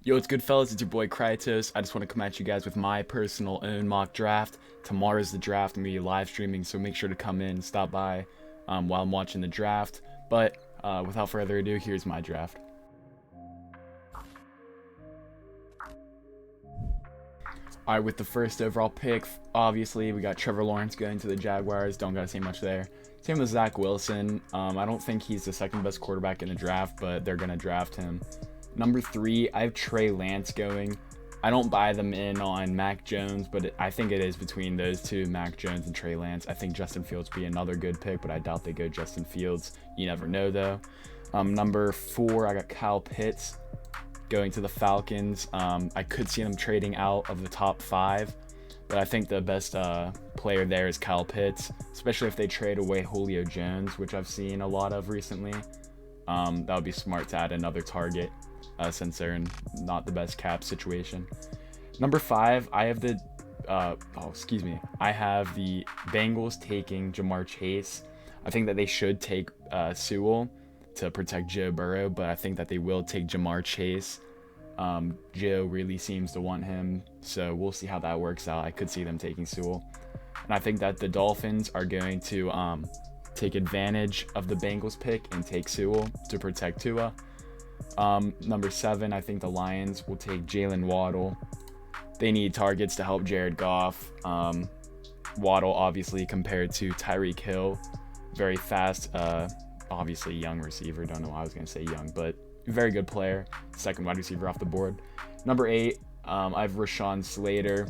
Yo, it's good, fellas. It's your boy Crytose. I just want to come at you guys with my personal own mock draft. Tomorrow's the draft. I'm going to be live streaming, so make sure to come in, stop by while I'm watching the draft. But without further ado, here's my draft. All right, with the first overall pick, obviously, we got Trevor Lawrence going to the Jaguars. Don't got to say much there. Same with Zach Wilson. I don't think he's the second best quarterback in the draft, but they're going to draft him. Number 3, I have Trey Lance going. I don't buy them in on Mac Jones, but I think it is between those two, Mac Jones and Trey Lance. I think Justin Fields would be another good pick, but I doubt they go Justin Fields. You never know, though. Number 4, I got Kyle Pitts going to the Falcons. I could see them trading out of the top 5, but I think the best player there is Kyle Pitts, especially if they trade away Julio Jones, which I've seen a lot of recently. That would be smart to add another target. Since they're in not the best cap situation. Number 5, I have the I have the Bengals taking Jamar Chase. I think that they should take Sewell to protect Joe Burrow, but I think that they will take Jamar Chase. Joe really seems to want him, so we'll see how that works out. I could see them taking Sewell. And I think that the Dolphins are going to take advantage of the Bengals pick and take Sewell to protect Tua. Number 7, I think the Lions will take Jalen Waddle. They need targets to help Jared Goff. Waddle, obviously, compared to Tyreek Hill, very fast, obviously young receiver. Don't know why I was going to say young, but very good player. Second wide receiver off the board. Number 8, I have Rashawn Slater.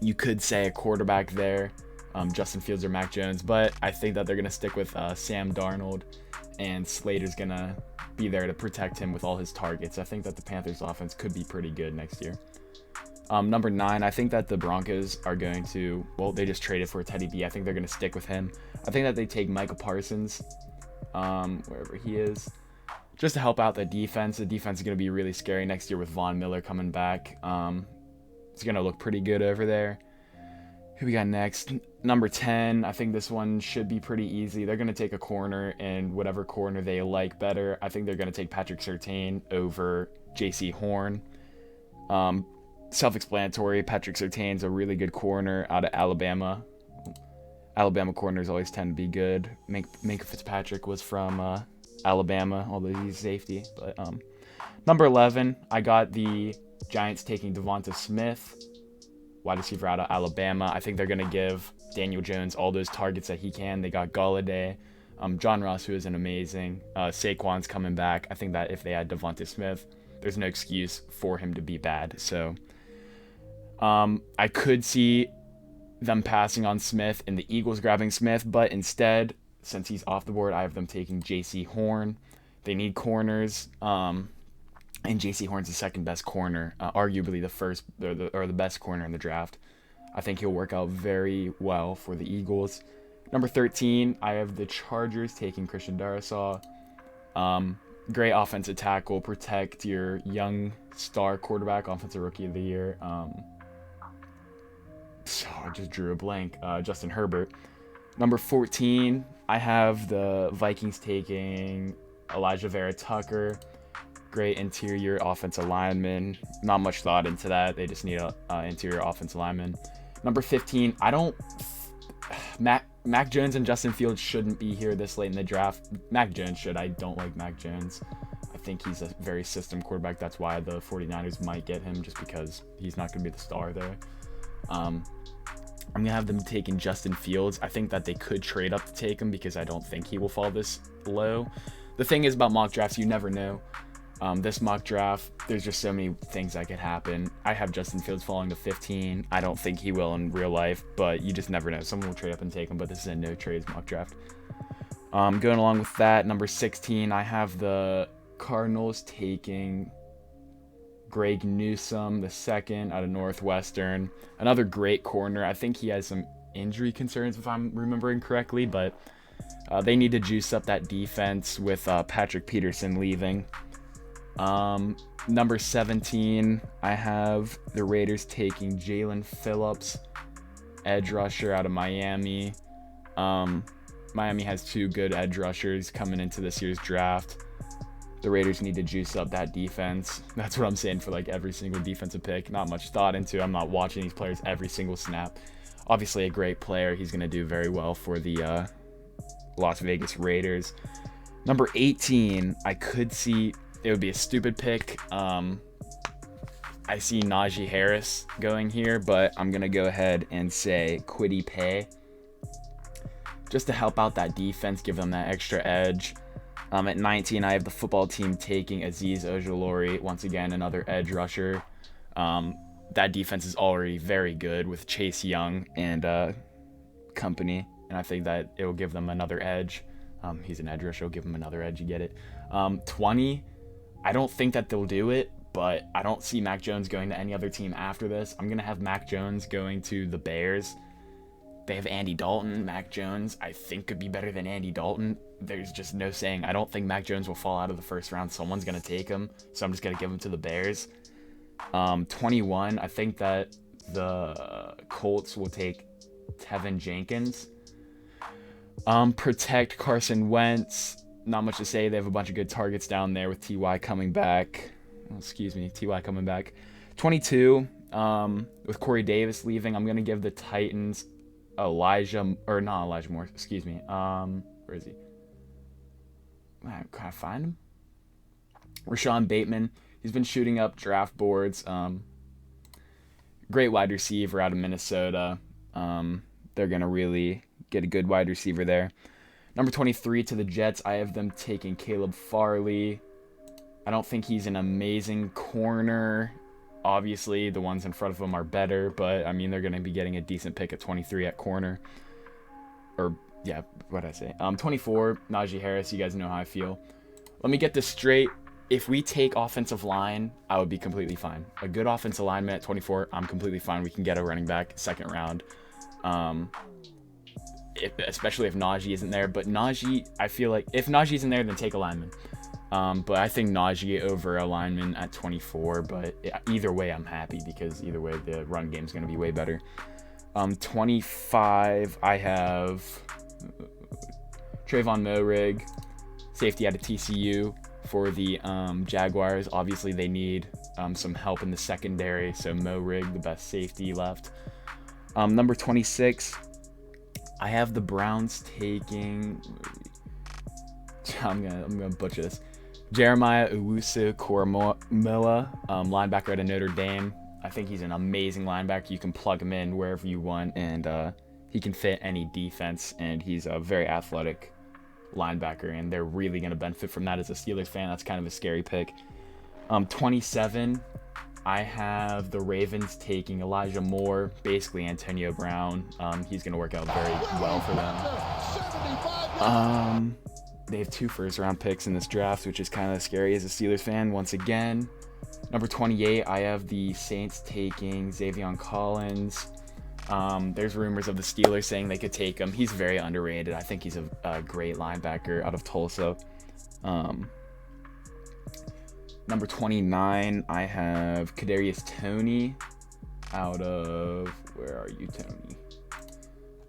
You could say a quarterback there, Justin Fields or Mac Jones, but I think that they're going to stick with Sam Darnold, and Slater's going to be there to protect him with all his targets. I think that the Panthers offense could be pretty good next year. Number 9, I think that the Broncos are going to, they just traded for Teddy B. I think they're going to stick with him. I think that they take Micah Parsons, wherever he is, just to help out the defense. The defense is going to be really scary next year with Von Miller coming back. It's going to look pretty good over there. Who we got next? Number 10, I think this one should be pretty easy. They're going to take a corner, and whatever corner they like better. I think they're going to take Patrick Surtain over J.C. Horn. Self-explanatory, Patrick Surtain's a really good corner out of Alabama. Alabama corners always tend to be good. Minkah Fitzpatrick was from Alabama, although he's safety. But number 11, I got the Giants taking Devonta Smith, wide receiver out of Alabama. I think they're going to give Daniel Jones all those targets that he can. They got Golladay, John Ross, who is an amazing. Saquon's coming back. I think that if they had Devonta Smith, there's no excuse for him to be bad. So I could see them passing on Smith and the Eagles grabbing Smith, but instead, since he's off the board, I have them taking J.C. Horn. They need corners. And J.C. Horn's the second best corner, arguably the first or the best corner in the draft. I think he'll work out very well for the Eagles. Number 13, I have the Chargers taking Christian Darrisaw. Great offensive tackle, protect your young star quarterback, offensive rookie of the year. So I just drew a blank. Justin Herbert. Number 14, I have the Vikings taking Elijah Vera Tucker. Great interior offensive lineman. Not much thought into that. They just need an interior offensive lineman. Number 15, Mac Jones and Justin Fields shouldn't be here this late in the draft. Mac Jones should. I don't like Mac Jones. I think he's a very system quarterback. That's why the 49ers might get him, just because he's not going to be the star there. I'm going to have them taking Justin Fields. I think that they could trade up to take him because I don't think he will fall this low. The thing is about mock drafts, you never know. This mock draft, there's just so many things that could happen. I have Justin Fields falling to 15. I don't think he will in real life, but you just never know. Someone will trade up and take him, but this is a no trades mock draft. Going along with that, number 16, I have the Cardinals taking Greg Newsom, the second out of Northwestern. Another great corner. I think he has some injury concerns, if I'm remembering correctly, but they need to juice up that defense with Patrick Peterson leaving. Number 17, I have the Raiders taking Jalen Phillips, edge rusher out of Miami. Miami has 2 good edge rushers coming into this year's draft. The Raiders need to juice up that defense. That's what I'm saying for like every single defensive pick. Not much thought into. I'm not watching these players every single snap. Obviously a great player. He's going to do very well for the Las Vegas Raiders. Number 18, I could see it would be a stupid pick. I see Naji Harris going here, but I'm going to go ahead and say Kwity Paye just to help out that defense, give them that extra edge. At 19, I have the football team taking Azeez Ojulari, once again, another edge rusher. That defense is already very good with Chase Young and company, and I think that it will give them another edge. He's an edge rusher, will give him another edge, you get it. 20, I don't think that they'll do it, but I don't see Mac Jones going to any other team after this. I'm going to have Mac Jones going to the Bears. They have Andy Dalton. Mac Jones, I think, could be better than Andy Dalton. There's just no saying. I don't think Mac Jones will fall out of the first round. Someone's going to take him, so I'm just going to give him to the Bears. 21, I think that the Colts will take Tevin Jenkins. Protect Carson Wentz. Not much to say. They have a bunch of good targets down there with T.Y. coming back. T.Y. coming back. 22, with Corey Davis leaving, I'm going to give the Titans Elijah Moore. Where is he? Can I find him? Rashawn Bateman. He's been shooting up draft boards. Great wide receiver out of Minnesota. They're going to really get a good wide receiver there. Number 23 to the Jets. I have them taking Caleb Farley. I don't think he's an amazing corner. Obviously, the ones in front of him are better, but I mean, they're going to be getting a decent pick at 23 at corner. Or, yeah, what'd I say? 24, Naji Harris. You guys know how I feel. Let me get this straight. If we take offensive line, I would be completely fine. A good offensive lineman at 24, I'm completely fine. We can get a running back second round. Especially if Naji isn't there. But Naji, I feel like if Naji isn't there, then take a lineman. But I think Naji over a lineman at 24. But either way, I'm happy because either way, the run game is going to be way better. 25, I have Trayvon Moehrig, safety out of TCU for the Jaguars. Obviously, they need some help in the secondary. So Moehrig, the best safety left. Number 26, I have the Browns taking. I'm gonna butcher this. Jeremiah Owusu-Koramoah, linebacker out of Notre Dame. I think he's an amazing linebacker. You can plug him in wherever you want, and he can fit any defense. And he's a very athletic linebacker, and they're really gonna benefit from that. As a Steelers fan, that's kind of a scary pick. 27, I have the Ravens taking Elijah Moore, basically Antonio Brown. He's gonna work out very well for them. They have 2 first-round picks in this draft, which is kind of scary as a Steelers fan once again. Number 28, I have the Saints taking Xavier Collins. There's rumors of the Steelers saying they could take him. He's very underrated. I think he's a great linebacker out of Tulsa. Number 29, I have Cadarius Tony out of... Where are you, Tony?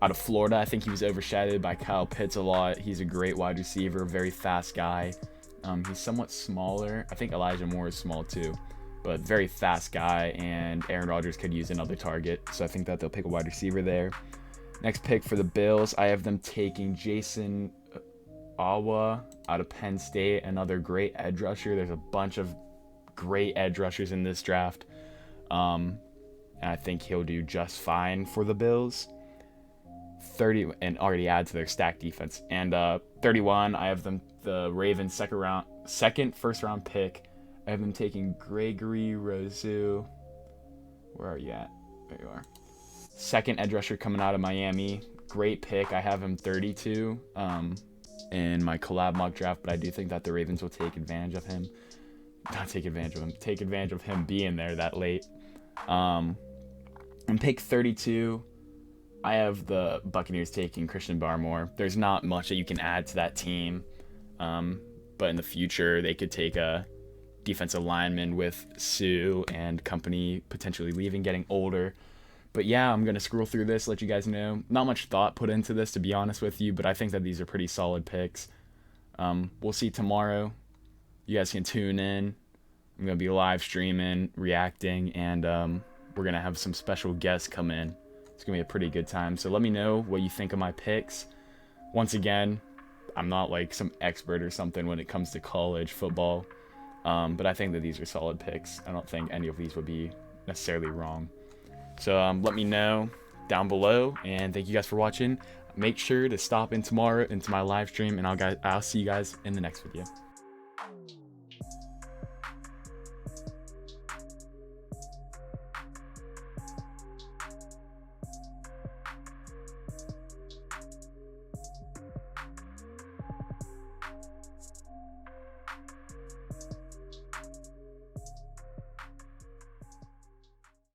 Out of Florida. I think he was overshadowed by Kyle Pitts a lot. He's a great wide receiver, very fast guy. He's somewhat smaller. I think Elijah Moore is small too, but very fast guy, and Aaron Rodgers could use another target, so I think that they'll pick a wide receiver there. Next pick for the Bills, I have them taking Jason Awa out of Penn State, another great edge rusher. There's a bunch of great edge rushers in this draft, and I think he'll do just fine for the Bills. 30 and already add to their stacked defense. And 31, I have them the Ravens first round pick. I have them taking Gregory Rousseau. Where are you at? There you are. Second edge rusher coming out of Miami. Great pick. I have him 32 in my collab mock draft, but I do think that the Ravens will take advantage of him. Take advantage of him being there that late. And pick 32, I have the Buccaneers taking Christian Barmore. There's not much that you can add to that team, but in the future they could take a defensive lineman with Sue and company potentially leaving, getting older. But yeah, I'm going to scroll through this, let you guys know. Not much thought put into this, to be honest with you, but I think that these are pretty solid picks. We'll see tomorrow. You guys can tune in. I'm going to be live streaming, reacting, and we're going to have some special guests come in. It's going to be a pretty good time. So let me know what you think of my picks. Once again, I'm not like some expert or something when it comes to college football, but I think that these are solid picks. I don't think any of these would be necessarily wrong. So let me know down below, and thank you guys for watching. Make sure to stop in tomorrow into my live stream, and I'll see you guys in the next video.